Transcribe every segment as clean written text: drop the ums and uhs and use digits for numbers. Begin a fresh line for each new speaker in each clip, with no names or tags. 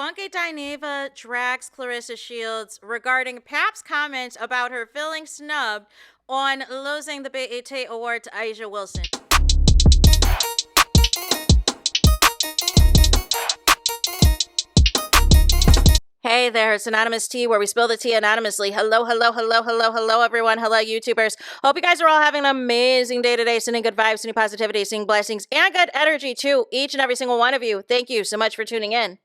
Funky Dineva drags Clarissa Shields regarding Pap's comments about her feeling snubbed on losing the BET award to Asia Wilson. Hey there, it's Anonymous Tea, where we spill the tea anonymously. Hello, hello, hello, hello, hello, everyone. Hello, YouTubers. Hope you guys are all having an amazing day today, sending good vibes, sending positivity, sending blessings, and good energy to each and every single one of you. Thank you so much for tuning in.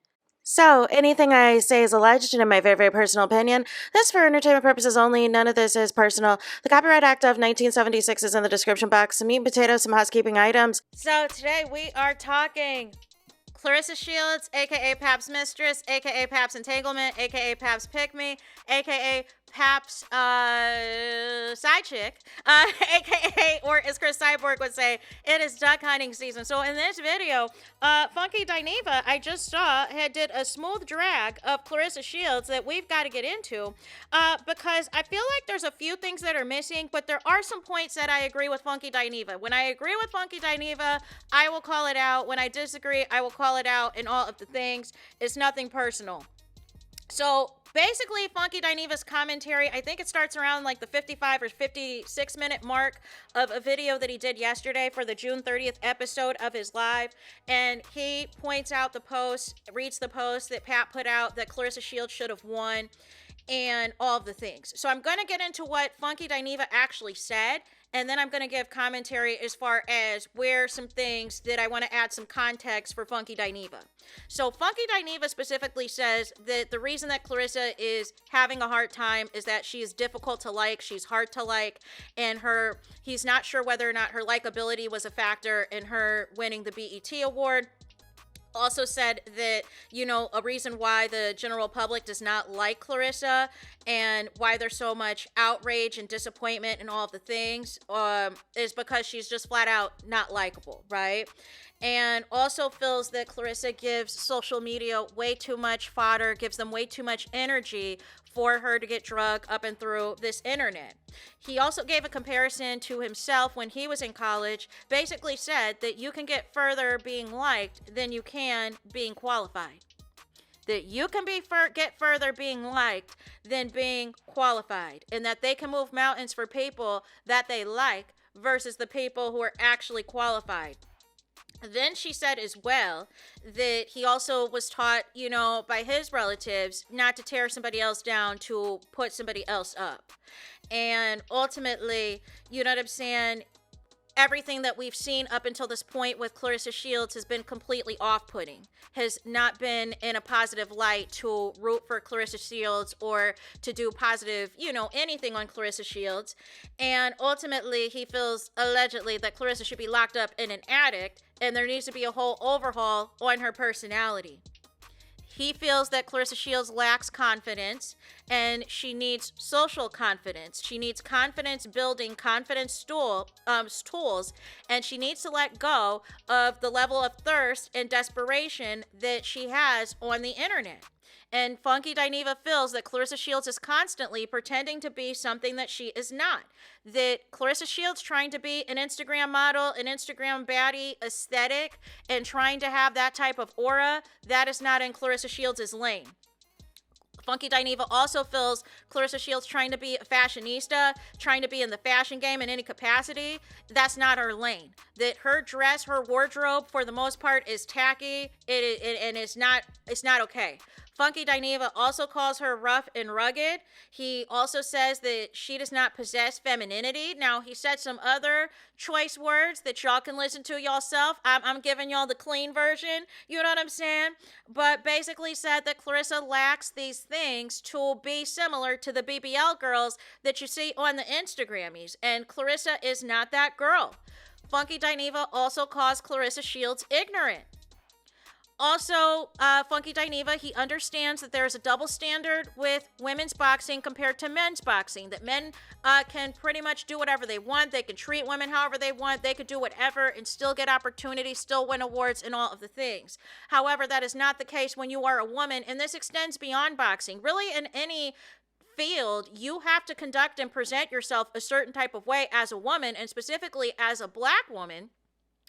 So, anything I say is alleged and in my very, very personal opinion. This for entertainment purposes only. None of this is personal. The Copyright Act of 1976 is in the description box. Some meat and potatoes, some housekeeping items. So, today we are talking Clarissa Shields, aka Pap's Mistress, aka Pap's Entanglement, aka Pap's Pick Me, aka Pap's side chick, aka, or as Chris Cyborg would say, it is duck hunting season. So in this video, Funky Dineva, I just saw, did a smooth drag of Clarissa Shields that we've got to get into, because I feel like there's a few things that are missing, but there are some points that I agree with Funky Dineva. When I agree with Funky Dineva, I will call it out. When I disagree, I will call it out in all of the things. It's nothing personal. So basically, Funky Dineva's commentary, I think it starts around like the 55 or 56 minute mark of a video that he did yesterday for the June 30th episode of his live. And he points out the post, reads the post that Pat put out that Clarissa Shields should have won and all of the things. So I'm going to get into what Funky Dineva actually said, and then I'm going to give commentary as far as where some things that I want to add some context for Funky Dineva. So Funky Dineva specifically says that the reason that Clarissa is having a hard time is that she is difficult to like, she's hard to like, and he's not sure whether or not her likability was a factor in her winning the BET award. Also said that, a reason why the general public does not like Clarissa and why there's so much outrage and disappointment and all of the things is because she's just flat out not likable, right? And also feels that Clarissa gives social media way too much fodder, gives them way too much energy for her to get drugged up and through this internet. He also gave a comparison to himself when he was in college, basically said that you can get further being liked than you can being qualified. That you can get further being liked than being qualified, and that they can move mountains for people that they like versus the people who are actually qualified. Then she said as well that he also was taught, by his relatives not to tear somebody else down, to put somebody else up. And ultimately, you know what I'm saying? Everything that we've seen up until this point with Clarissa Shields has been completely off-putting, has not been in a positive light to root for Clarissa Shields or to do positive, anything on Clarissa Shields. And ultimately, he feels allegedly that Clarissa should be locked up in an attic and there needs to be a whole overhaul on her personality. He feels that Clarissa Shields lacks confidence and she needs social confidence. She needs confidence building, confidence tools, and she needs to let go of the level of thirst and desperation that she has on the internet. And Funky Dineva feels that Clarissa Shields is constantly pretending to be something that she is not. That Clarissa Shields trying to be an Instagram model, an Instagram baddie aesthetic, and trying to have that type of aura, that is not in Clarissa Shields' lane. Funky Dineva also feels Clarissa Shields trying to be a fashionista, trying to be in the fashion game in any capacity. That's not her lane. That her dress, her wardrobe, for the most part, is tacky, and it's not okay. Funky Dineva also calls her rough and rugged. He also says that she does not possess femininity. Now, he said some other choice words that y'all can listen to yourself. I'm giving y'all the clean version. You know what I'm saying? But basically said that Clarissa lacks these things to be similar to the BBL girls that you see on the Instagrammies. And Clarissa is not that girl. Funky Dineva also calls Clarissa Shields ignorant. Also, Funky Dineva, he understands that there's a double standard with women's boxing compared to men's boxing, that men can pretty much do whatever they want. They can treat women however they want. They could do whatever and still get opportunities, still win awards and all of the things. However, that is not the case when you are a woman, and this extends beyond boxing. Really, in any field, you have to conduct and present yourself a certain type of way as a woman, and specifically as a black woman.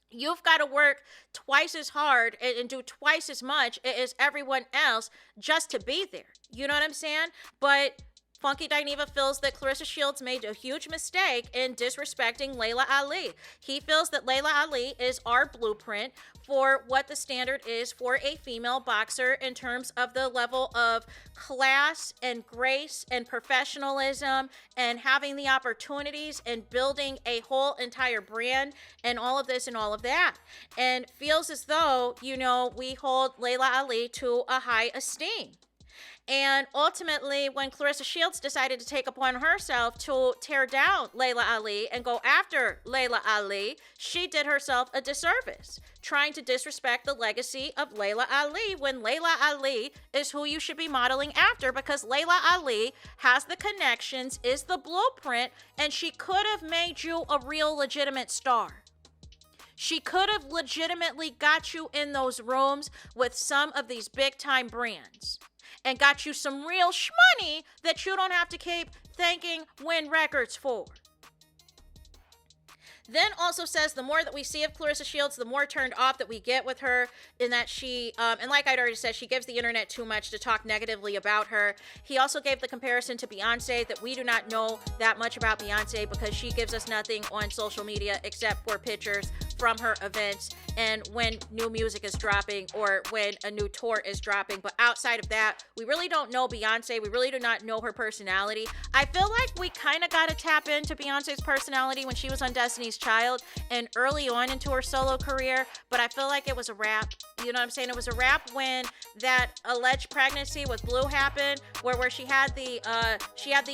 You've got to work twice as hard and do twice as much as everyone else just to be there. You know what I'm saying? But Funky Dineva feels that Claressa Shields made a huge mistake in disrespecting Layla Ali. He feels that Layla Ali is our blueprint for what the standard is for a female boxer in terms of the level of class and grace and professionalism and having the opportunities and building a whole entire brand and all of this and all of that. And feels as though, we hold Layla Ali to a high esteem. And ultimately, when Claressa Shields decided to take upon herself to tear down Layla Ali and go after Layla Ali, she did herself a disservice, trying to disrespect the legacy of Layla Ali when Layla Ali is who you should be modeling after, because Layla Ali has the connections, is the blueprint, and she could have made you a real legitimate star. She could have legitimately got you in those rooms with some of these big time brands and got you some real shmoney that you don't have to keep thanking Win Records for. Then also says the more that we see of Claressa Shields, the more turned off that we get with her, in that she, and like I'd already said, she gives the internet too much to talk negatively about her. He also gave the comparison to Beyonce, that we do not know that much about Beyonce because she gives us nothing on social media except for pictures from her events and when new music is dropping or when a new tour is dropping. But outside of that, we really don't know Beyonce. We really do not know her personality. I feel like we kind of got to tap into Beyonce's personality when she was on Destiny's Child and early on into her solo career, but I feel like it was a wrap. You know what I'm saying? It was a wrap when that alleged pregnancy with Blue happened, where she had the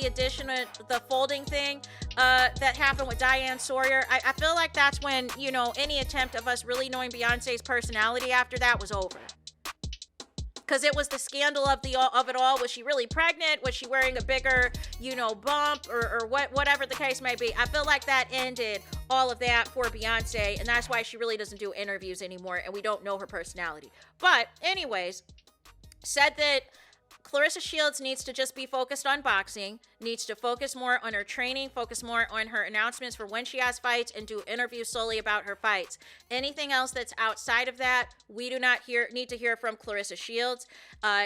addition of the folding thing that happened with Diane Sawyer. I feel like that's when, any attempt of us really knowing Beyonce's personality after that was over. Because it was the scandal of it all. Was she really pregnant? Was she wearing a bigger, bump or whatever the case may be? I feel like that ended all of that for Beyonce, and that's why she really doesn't do interviews anymore, and we don't know her personality. But anyways, said that Claressa Shields needs to just be focused on boxing, needs to focus more on her training, focus more on her announcements for when she has fights, and do interviews solely about her fights. Anything else that's outside of that, we do not need to hear from Claressa Shields.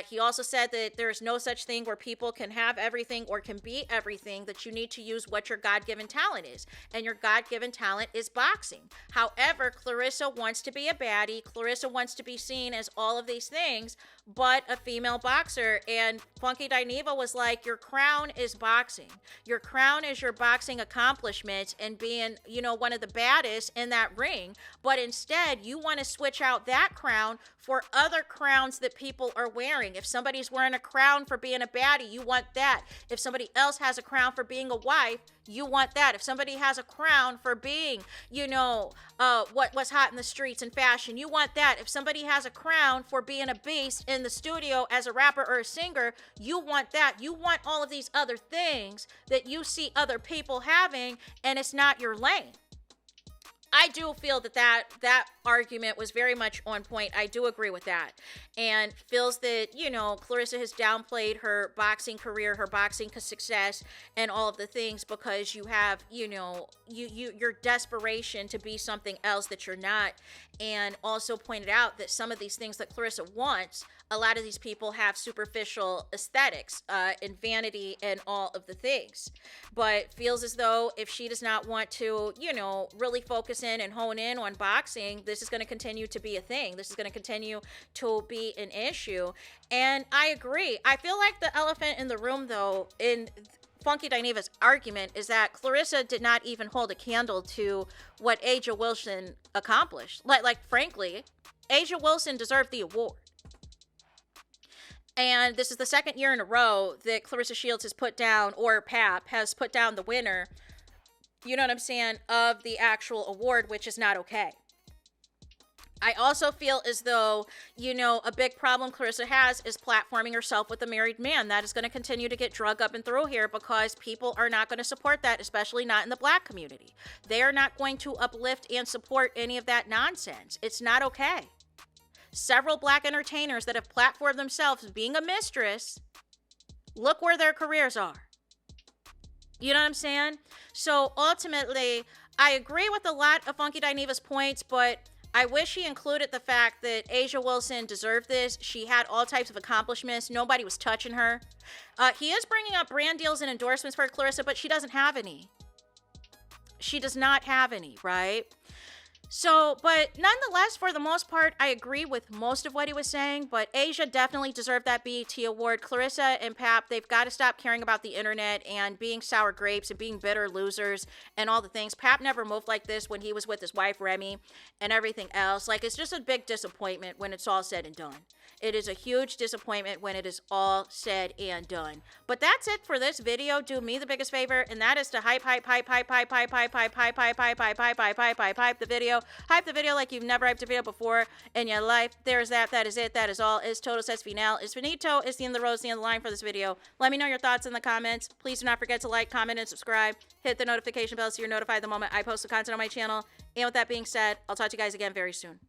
He also said that there is no such thing where people can have everything or can be everything, that you need to use what your God-given talent is. And your God-given talent is boxing. However, Claressa wants to be a baddie. Claressa wants to be seen as all of these things, but a female boxer. And Funky Dineva was like, your crown is boxing. Your crown is your boxing accomplishments and being, one of the baddest in that ring. But instead, you want to switch out that crown for other crowns that people are wearing. If somebody's wearing a crown for being a baddie, you want that. If somebody else has a crown for being a wife, you want that. If somebody has a crown for being, what's hot in the streets and fashion, you want that. If somebody has a crown for being a beast in the studio as a rapper or a singer, you want that. You want all of these other things that you see other people having, and it's not your lane. I do feel that argument was very much on point. I do agree with that. And feels that, Claressa has downplayed her boxing career, her boxing success, and all of the things because you have, your desperation to be something else that you're not. And also pointed out that some of these things that Claressa wants, a lot of these people have superficial aesthetics and vanity and all of the things. But feels as though if she does not want to, really focus in and hone in on boxing, this is going to continue to be a thing. This is going to continue to be an issue. And I agree. I feel like the elephant in the room, though, in Funky Dineva's argument is that Claressa did not even hold a candle to what Aja Wilson accomplished. Like frankly, Aja Wilson deserved the award. And this is the second year in a row that Claressa Shields has put down, or PAP has put down the winner, of the actual award, which is not okay. I also feel as though, a big problem Claressa has is platforming herself with a married man. That is going to continue to get drug up and through here because people are not going to support that, especially not in the Black community. They are not going to uplift and support any of that nonsense. It's not okay. Several Black entertainers that have platformed themselves as being a mistress, look where their careers are. You know what I'm saying? So ultimately, I agree with a lot of Funky Dineva's points, but I wish he included the fact that Asia Wilson deserved this. She had all types of accomplishments. Nobody was touching her. He is bringing up brand deals and endorsements for Claressa, but she doesn't have any. She does not have any, right? So, but nonetheless, for the most part, I agree with most of what he was saying, but Asia definitely deserved that BET award. Claressa and Pap, they've got to stop caring about the internet and being sour grapes and being bitter losers and all the things. Pap never moved like this when he was with his wife, Remy, and everything else. Like, it's just a big disappointment when it's all said and done. It is a huge disappointment when it is all said and done. But that's it for this video. Do me the biggest favor, and that is to hype the video. Hype the video like you've never hyped a video before in your life. There's that. That is it. That is all. It's total says final. It's finito. It's the end of the road. It's the end of the line for this video. Let me know your thoughts in the comments. Please do not forget to like, comment, and subscribe. Hit the notification bell so you're notified the moment I post the content on my channel. And with that being said, I'll talk to you guys again very soon.